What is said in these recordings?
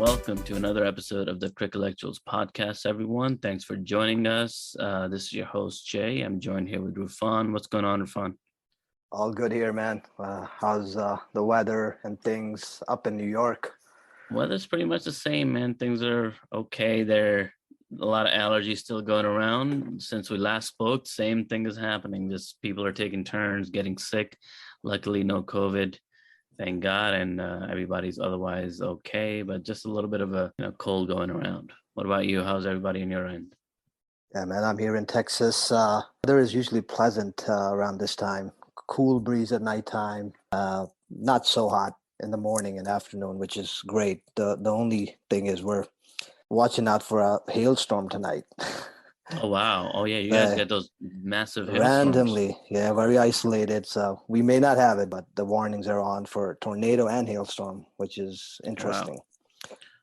welcome to another episode of the Crickellectuals podcast, everyone. Thanks for joining us. This is your host, Jay. I'm joined here with Rufan. What's going on, Rufan? All good here, man. How's the weather and things up in New York? Weather's pretty much the same, man. Things are okay. There a lot of allergies still going around. Since we last spoke, same thing is happening. Just people are taking turns getting sick. Luckily, no COVID. Thank God, and everybody's otherwise okay, but just a little bit of a cold going around. What about you? How's everybody on your end? Yeah, man, I'm here in Texas. Weather is usually pleasant around this time. Cool breeze at nighttime, not so hot in the morning and afternoon, which is great. The only thing is we're watching out for a hailstorm tonight. Oh, wow. Oh, yeah, you guys get those massive hailstorms. Randomly, yeah, very isolated. So we may not have it, but the warnings are on for tornado and hailstorm, which is interesting.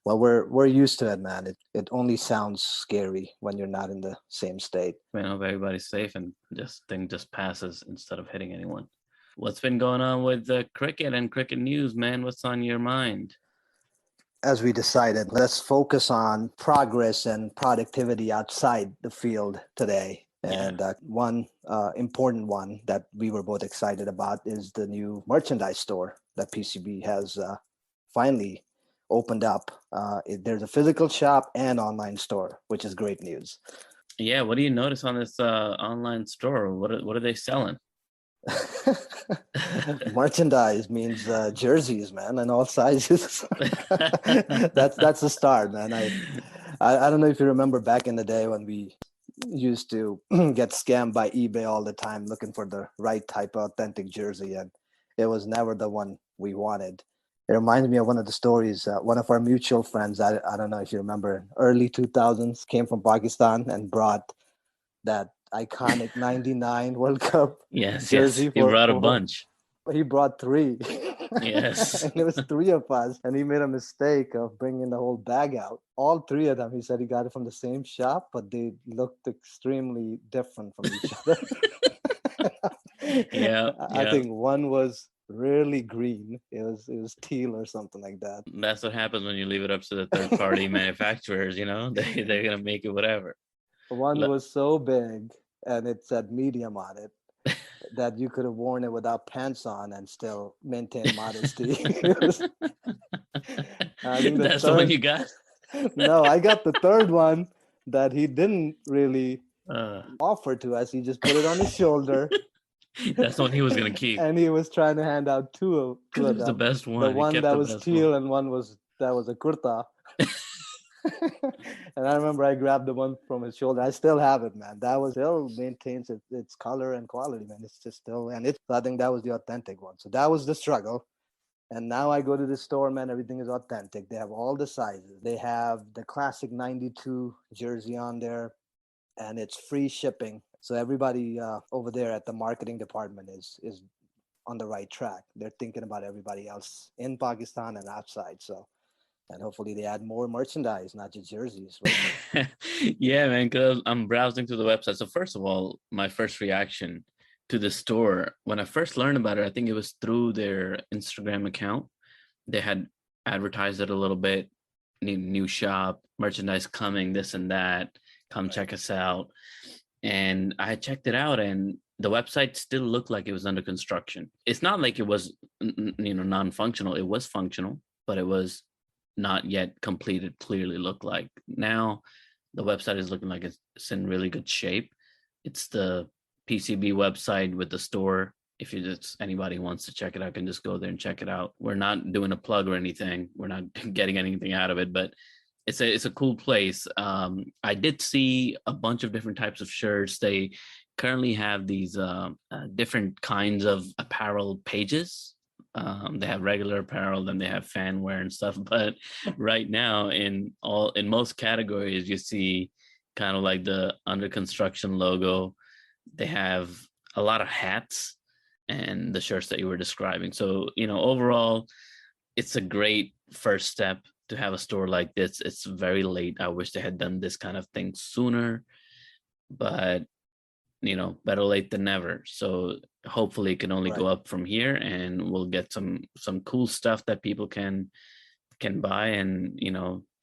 Wow. Well, we're used to it, man. It only sounds scary when you're not in the same state. I hope everybody's safe and this thing just passes instead of hitting anyone. What's been going on with the cricket and cricket news, man? What's on your mind? As we decided, let's focus on progress and productivity outside the field today. And one important one that we were both excited about is the new merchandise store that PCB has finally opened up. There's a physical shop and online store, which is great news. Yeah, what do you notice on this online store? What are they selling? Merchandise means jerseys, man, and all sizes. that's the start, man. I don't know if you remember back in the day when we used to get scammed by eBay all the time looking for the right type of authentic jersey, and it was never the one we wanted. It reminds me of one of the stories. One of our mutual friends, I don't know if you remember, early 2000s, came from Pakistan and brought that iconic 99 World Cup jersey. Yes. He brought a bunch. He brought 3. Yes. And it was 3 of us. And he made a mistake of bringing the whole bag out. All 3 of them, he said he got it from the same shop, but they looked extremely different from each other. I think one was really green. It was teal or something like that. That's what happens when you leave it up to the third party manufacturers, they're gonna make it whatever. One was so big and it said medium on it that you could have worn it without pants on and still maintain modesty. That's the one you got? No, I got the third one that he didn't really offer to us. He just put it on his shoulder. That's the one he was going to keep. And he was trying to hand out two of them. It was the best one. The one that was teal and one that was a kurta. And I remember I grabbed the one from his shoulder. I still have it, man. That was still maintains its color and quality, man. It's just still, and I think that was the authentic one. So that was the struggle. And now I go to the store, man, everything is authentic. They have all the sizes. They have the classic 92 jersey on there, and it's free shipping. So everybody over there at the marketing department is on the right track. They're thinking about everybody else in Pakistan and outside. So, and hopefully they add more merchandise, not just jerseys. Right? Yeah, man, because I'm browsing through the website. So first of all, my first reaction to the store, when I first learned about it, I think it was through their Instagram account. They had advertised it a little bit, new shop, merchandise coming, this and that. Come check us out. And I checked it out, and the website still looked like it was under construction. It's not like it was, non-functional. It was functional, but it was not yet completed. Clearly looked like. Now the website is looking like it's in really good shape. It's the PCB website with the store. If anybody wants to check it out, can just go there and check it out. We're not doing a plug or anything. We're not getting anything out of it, but it's a cool place. I did see a bunch of different types of shirts. They currently have these different kinds of apparel pages. They have regular apparel, then they have fan wear and stuff. But right now, in most categories, you see kind of like the under construction logo. They have a lot of hats and the shirts that you were describing. So, overall, it's a great first step to have a store like this. It's very late. I wish they had done this kind of thing sooner, but better late than never. So hopefully it can only go up from here, and we'll get some cool stuff that people can can buy and,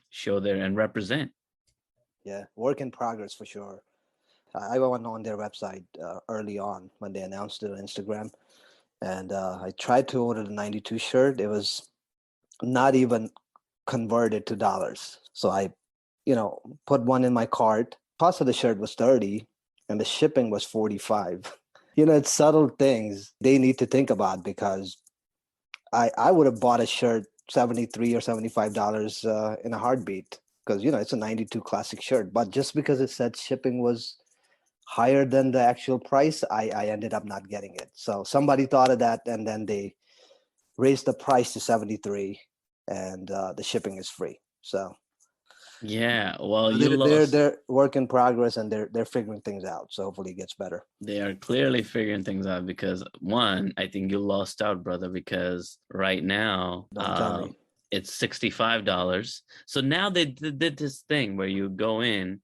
show there and represent. Yeah, work in progress for sure. I went on their website early on when they announced it on Instagram, and I tried to order the 92 shirt. It was not even converted to dollars. So I, put one in my cart. Cost of the shirt was 30 and the shipping was 45. It's subtle things they need to think about, because I would have bought a shirt 73 or $75 in a heartbeat, because it's a 92 classic shirt. But just because it said shipping was higher than the actual price, I ended up not getting it. So somebody thought of that, and then they raised the price to 73, and the shipping is free. So Yeah, well, you they're lost. work in progress, and they're figuring things out. So hopefully it gets better. They are clearly figuring things out because one, I think you lost out, brother, because right now Don't tell me. it's $65. So now they did this thing where you go in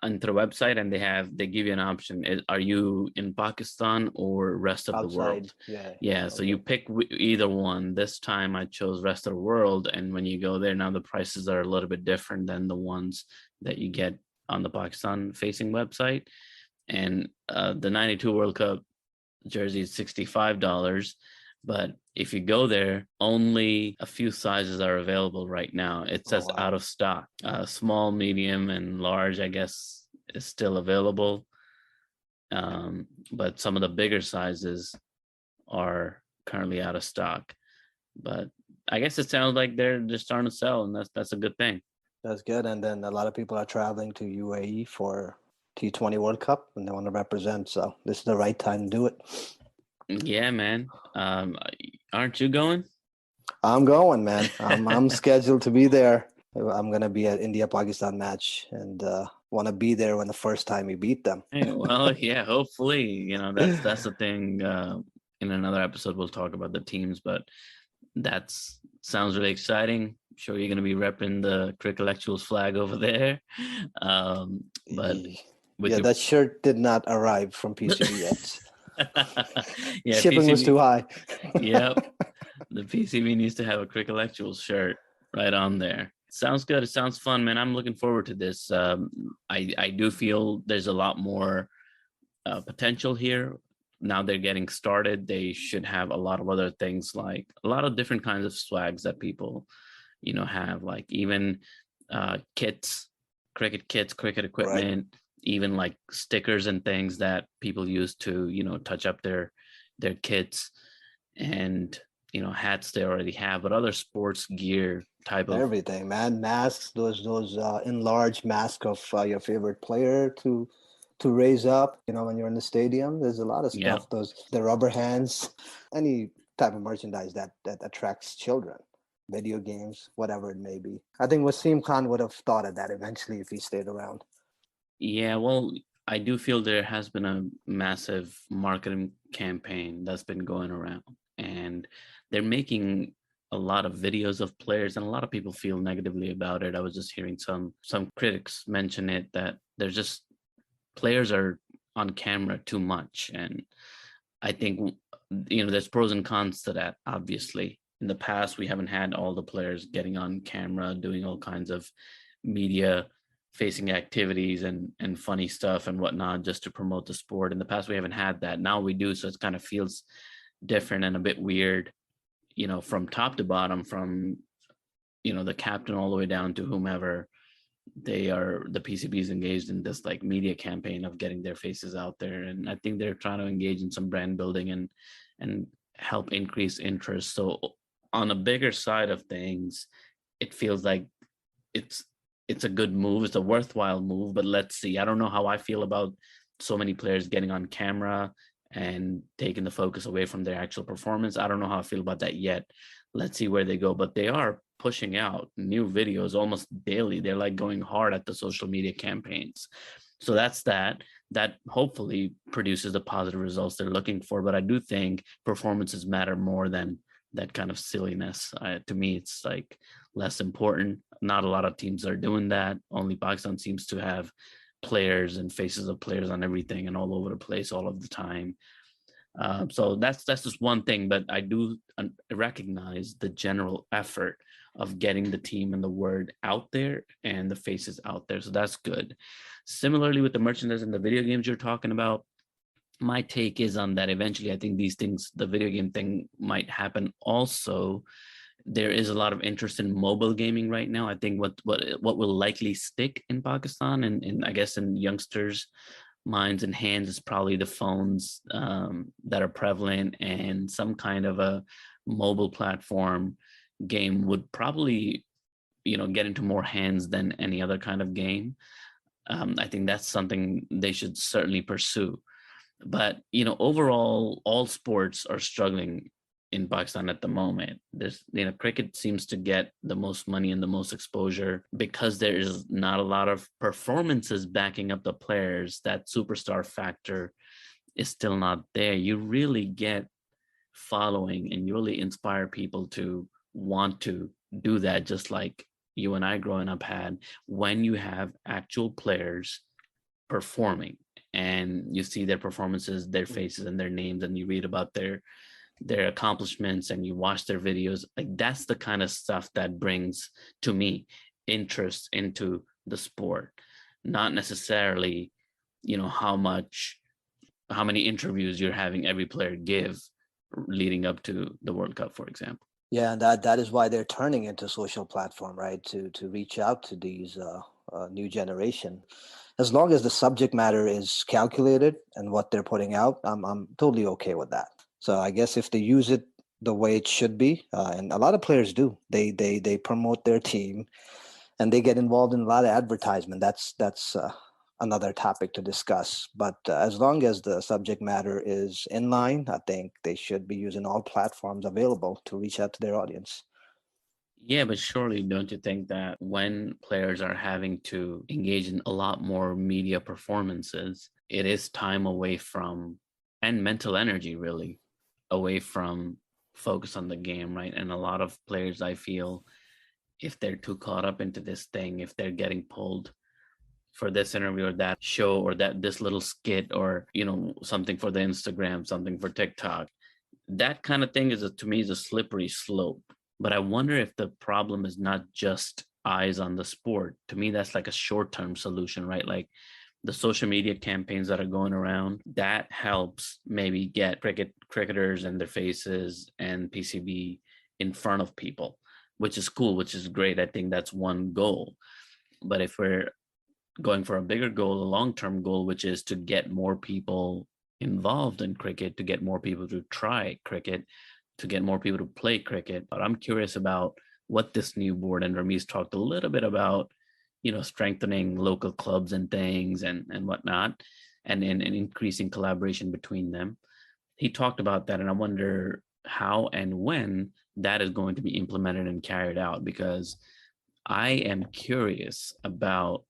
onto the website and they give you an option. Are you in Pakistan or rest of the Outside, world? yeah. Yeah, so you Okay. pick either one. This time I chose rest of the world, and when you go there now, the prices are a little bit different than the ones that you get on the Pakistan facing website. And the 92 World Cup jersey is $65. But if you go there, only a few sizes are available right now. It Oh says out wow. of stock. Small, medium, and large, I guess, is still available. But some of the bigger sizes are currently out of stock. But I guess it sounds like they're just starting to sell, and that's a good thing. That's good. And then a lot of people are traveling to UAE for T20 World Cup, and they want to represent. So this is the right time to do it. Yeah, man. Aren't you going? I'm going, man. I'm scheduled to be there. I'm gonna be at India Pakistan match, and want to be there when the first time we beat them. Hey, well, yeah, hopefully, that's the thing. In another episode, we'll talk about the teams, but that's sounds really exciting. I'm sure you're going to be repping the Crickellectuals flag over there. But with Yeah, your that shirt did not arrive from PCB yet. yeah, Shipping was too PCB. high. Yep, the PCB needs to have a Crickellectuals shirt right on there. Sounds good. It sounds fun, man. I'm looking forward to this. I do feel there's a lot more potential here. Now they're getting started. They should have a lot of other things, like a lot of different kinds of swags that people, have, like even kits, cricket kits, cricket Right. equipment, even like stickers and things that people use to, touch up their kits, and hats they already have, but other sports gear type of. Everything, man. Masks, those enlarged mask of your favorite player to raise up. When you're in the stadium, there's a lot of Yeah. stuff. The rubber hands, any type of merchandise that attracts children, video games, whatever it may be. I think Wasim Khan would have thought of that eventually if he stayed around. Yeah, well, I do feel there has been a massive marketing campaign that's been going around, and they're making a lot of videos of players, and a lot of people feel negatively about it. I was just hearing some critics mention it, that there's just players are on camera too much, and I think there's pros and cons to that. Obviously, in the past we haven't had all the players getting on camera doing all kinds of media facing activities and funny stuff and whatnot just to promote the sport. In the past we haven't had that. Now we do, so it kind of feels different and a bit weird, from top to bottom, from the captain all the way down to whomever. The PCBs engaged in this like media campaign of getting their faces out there, and I think they're trying to engage in some brand building and help increase interest. So on a bigger side of things, it feels like it's it's a good move. It's a worthwhile move, but let's see. I don't know how I feel about so many players getting on camera and taking the focus away from their actual performance. I don't know how I feel about that yet. Let's see where they go, but they are pushing out new videos almost daily. They're like going hard at the social media campaigns. So that's that hopefully produces the positive results they're looking for. But I do think performances matter more than that kind of silliness. To me, it's like less important. Not a lot of teams are doing that. Only Pakistan seems to have players and faces of players on everything and all over the place all of the time. So that's just one thing, but I do recognize the general effort of getting the team and the word out there and the faces out there. So that's good. Similarly with the merchandise and the video games you're talking about, my take is on that eventually I think these things, the video game thing might happen also. There is a lot of interest in mobile gaming right now. I think what will likely stick in Pakistan and I guess in youngsters' minds and hands is probably the phones that are prevalent, and some kind of a mobile platform game would probably, get into more hands than any other kind of game. I think that's something they should certainly pursue. But overall, all sports are struggling in Pakistan at the moment. There's, cricket seems to get the most money and the most exposure because there is not a lot of performances backing up the players. That superstar factor is still not there. You really get following and you really inspire people to want to do that, just like you and I growing up had, when you have actual players performing and you see their performances, their faces and their names, and you read about their accomplishments and you watch their videos. Like, that's the kind of stuff that brings, to me, interest into the sport, not necessarily how many interviews you're having every player give leading up to the World Cup, for example. Yeah, and that is why they're turning into social platform, right? To reach out to these new generation. As long as the subject matter is calculated and what they're putting out, I'm totally okay with that. So I guess if they use it the way it should be, and a lot of players do, they promote their team and they get involved in a lot of advertisement. That's another topic to discuss. But as long as the subject matter is in line, I think they should be using all platforms available to reach out to their audience. Yeah, but surely don't you think that when players are having to engage in a lot more media performances, it is time away from, and mental energy really, away from focus on the game, right? And a lot of players, I feel, if they're too caught up into this thing, if they're getting pulled for this interview or that show or that this little skit or something for the Instagram, something for TikTok, that kind of thing to me is a slippery slope. But I wonder if the problem is not just eyes on the sport. To me, that's like a short-term solution, right? Like the social media campaigns that are going around, that helps maybe get cricketers and their faces and PCB in front of people, which is cool, which is great. I think that's one goal. But if we're going for a bigger goal, a long-term goal, which is to get more people involved in cricket, to get more people to try cricket, to get more people to play cricket. But I'm curious about what this new board, and Ramesh talked a little bit about, strengthening local clubs and things and whatnot, and increasing collaboration between them. He talked about that, and I wonder how and when that is going to be implemented and carried out, because I am curious about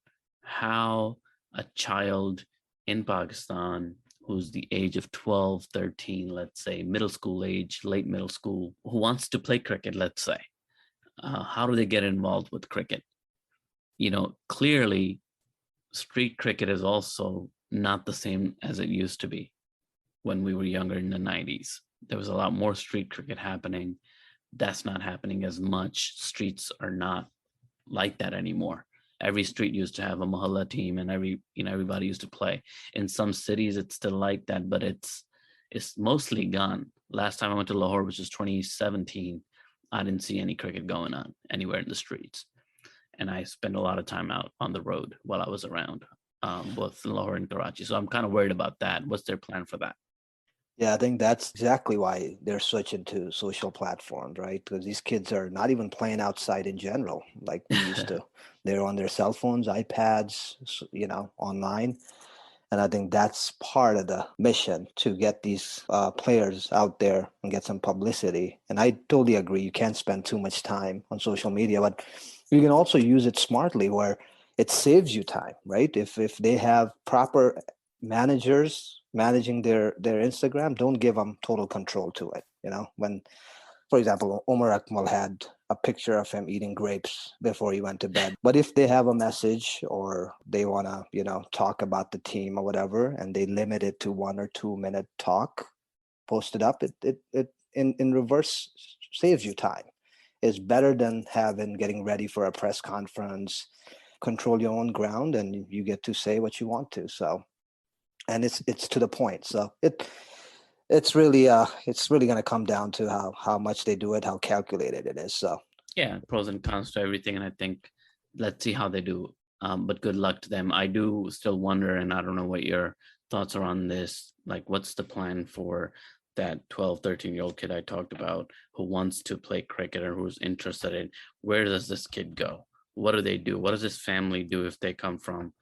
how a child in Pakistan who's the age of 12, 13, let's say middle school age, late middle school, who wants to play cricket, let's say, how do they get involved with cricket? Clearly street cricket is also not the same as it used to be when we were younger in the 90s. There was a lot more street cricket happening. That's not happening as much. Streets are not like that anymore. Every street used to have a mohalla team and everybody used to play. In some cities it's still like that, but it's mostly gone. Last time I went to Lahore, which was 2017, I didn't see any cricket going on anywhere in the streets. And I spent a lot of time out on the road while I was around, both in Lahore and Karachi. So I'm kind of worried about that. What's their plan for that? Yeah, I think that's exactly why they're switching to social platforms, right? Because these kids are not even playing outside in general like we used to. They're on their cell phones, iPads, online. And I think that's part of the mission, to get these players out there and get some publicity. And I totally agree. You can't spend too much time on social media, but you can also use it smartly where it saves you time, right? If they have proper managers managing their Instagram, don't give them total control to it. When, for example, Omar Akmal had a picture of him eating grapes before he went to bed. But if they have a message or they want to, talk about the team or whatever, and they limit it to 1 or 2 minute talk, post it up, it in reverse saves you time. is better than getting ready for a press conference. Control your own ground, and you get to say what you want to. So, and it's to the point. So it's really going to come down to how much they do it, how calculated it is. So Yeah, pros and cons to everything, and I think let's see how they do. But good luck to them. I do still wonder, and I don't know what your thoughts are on this. Like, what's the plan for that 12, 13-year-old kid I talked about who wants to play cricket or who's interested in? Where does this kid go? What do they do? What does this family do if they come from,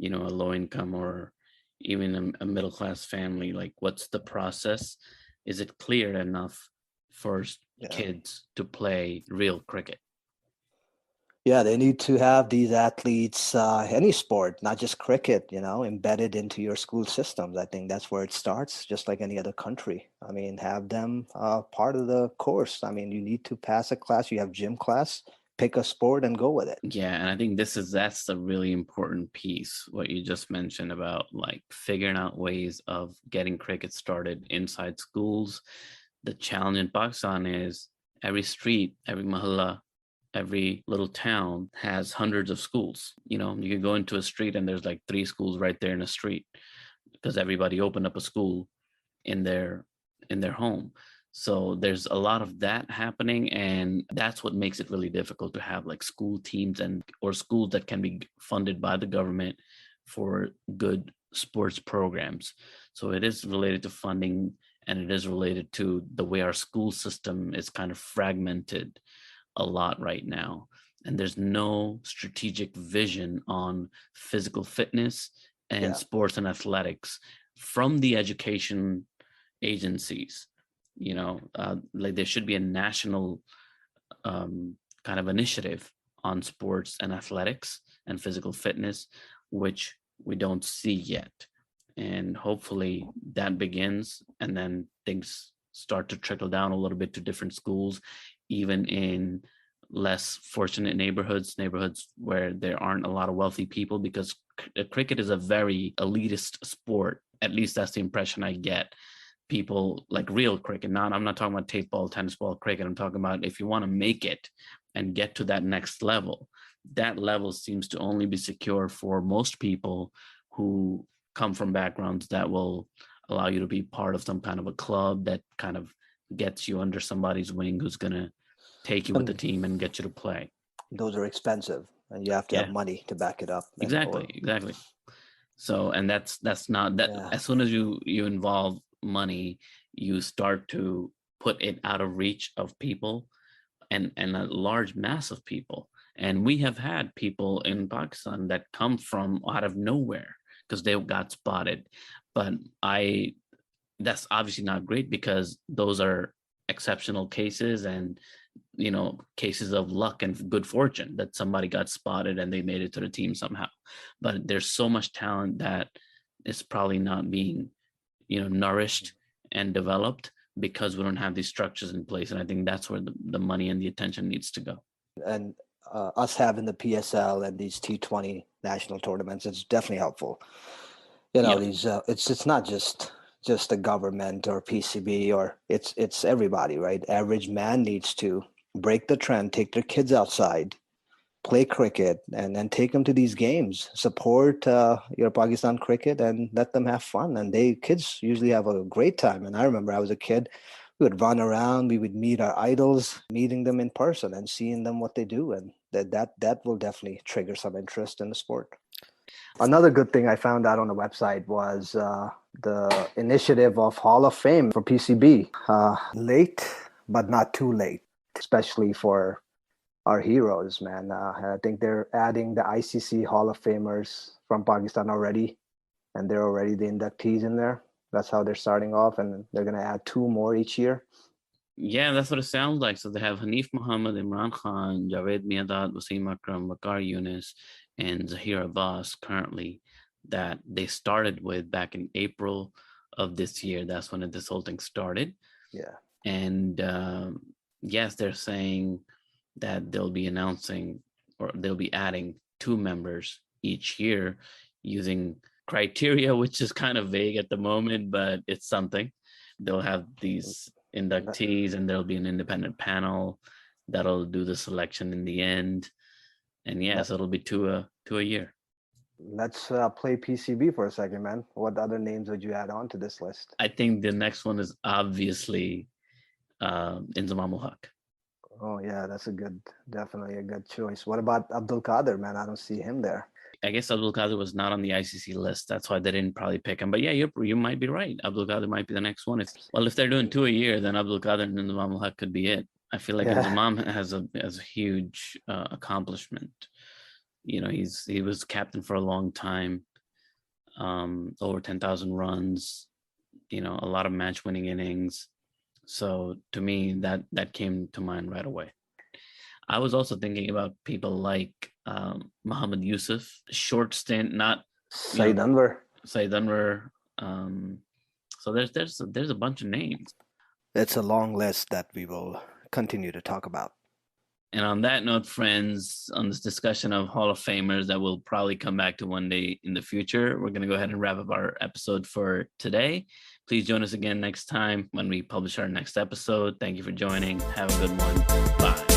a low income or even a middle class family? Like, what's the process? Is it clear enough for yeah. kids to play real cricket? Yeah, they need to have these athletes, any sport, not just cricket, embedded into your school systems. I think that's where it starts, just like any other country. I mean, have them part of the course. I mean, you need to pass a class. You have gym class, pick a sport and go with it. Yeah, and I think that's the really important piece, what you just mentioned about like figuring out ways of getting cricket started inside schools. The challenge in Pakistan is every street, every mahalla, every little town has hundreds of schools. You can go into a street and there's like 3 schools right there in a street because everybody opened up a school in their home. So there's a lot of that happening, and that's what makes it really difficult to have like school teams or schools that can be funded by the government for good sports programs. So it is related to funding, and it is related to the way our school system is kind of fragmented a lot right now. And there's no strategic vision on physical fitness and Yeah. sports and athletics from the education agencies. Like there should be a national kind of initiative on sports and athletics and physical fitness, which we don't see yet. And hopefully that begins, and then things start to trickle down a little bit to different schools, even in less fortunate neighborhoods where there aren't a lot of wealthy people, because cricket is a very elitist sport. At least that's the impression I get. People like real cricket. I'm not talking about tape ball, tennis ball cricket. I'm talking about if you want to make it and get to that next level, that level seems to only be secure for most people who come from backgrounds that will allow you to be part of some kind of a club that kind of gets you under somebody's wing who's going to take you with the And team and get you to play. those are expensive, and you have to have Yeah, money to back it up. exactly. So, and that's not that. Yeah. As soon as you involve money, you start to put it out of reach of people and a large mass of people. And we have had people in Pakistan that come from out of nowhere because they got spotted. But that's obviously not great, because those are exceptional cases and cases of luck and good fortune that somebody got spotted and they made it to the team somehow. But there's so much talent that is probably not being nourished and developed because we don't have these structures in place. And I think that's where the money and the attention needs to go. And us having the PSL and these T20 national tournaments, it's definitely helpful. Yeah. These it's not just the government or PCB, or it's everybody, right? Average man needs to break the trend, take their kids outside, play cricket, and then take them to these games. Support your Pakistan cricket and let them have fun. And kids usually have a great time. And I remember I was a kid, we would run around, we would meet our idols, meeting them in person and seeing them what they do, and that will definitely trigger some interest in the sport. Another good thing I found out on the website was the initiative of Hall of Fame for PCB. Late, but not too late, especially for our heroes, man. I think they're adding the ICC Hall of Famers from Pakistan already, and they're already the inductees in there. That's how they're starting off, and they're going to add 2 more each year. Yeah, that's what it sounds like. So they have Hanif Muhammad, Imran Khan, Javed Miandad, Wasim Akram, Bakar Yunus, and Zahir Abbas currently, that they started with back in April of this year. That's when this whole thing started. Yeah. And yes, they're saying that they'll be announcing, or they'll be adding 2 members each year using criteria, which is kind of vague at the moment, but it's something. They'll have these inductees and there'll be an independent panel that'll do the selection in the end. And yes, it'll be two a year. Let's play PCB for a second, man. What other names would you add on to this list? I think the next one is obviously Inzamam Haq. Oh yeah, that's definitely a good choice. What about Abdul Qadir, man? I don't see him there. I guess Abdul Qadir was not on the ICC list. That's why they didn't probably pick him. But yeah, you might be right. Abdul Qadir might be the next one. If they're doing two a year, then Abdul Qadir and Inzamam Haq could be it. I feel like Inzamam has a huge accomplishment. You know, he was captain for a long time, over 10,000 runs, you know, a lot of match-winning innings. So to me, that came to mind right away. I was also thinking about people like Muhammad Yusuf, short stint, not Saeed Anwar. Saeed Anwar. So there's a bunch of names. It's a long list that we will continue to talk about. And on that note, friends, on this discussion of Hall of Famers that we'll probably come back to one day in the future, we're going to go ahead and wrap up our episode for today. Please join us again next time when we publish our next episode. Thank you for joining. Have a good one. Bye.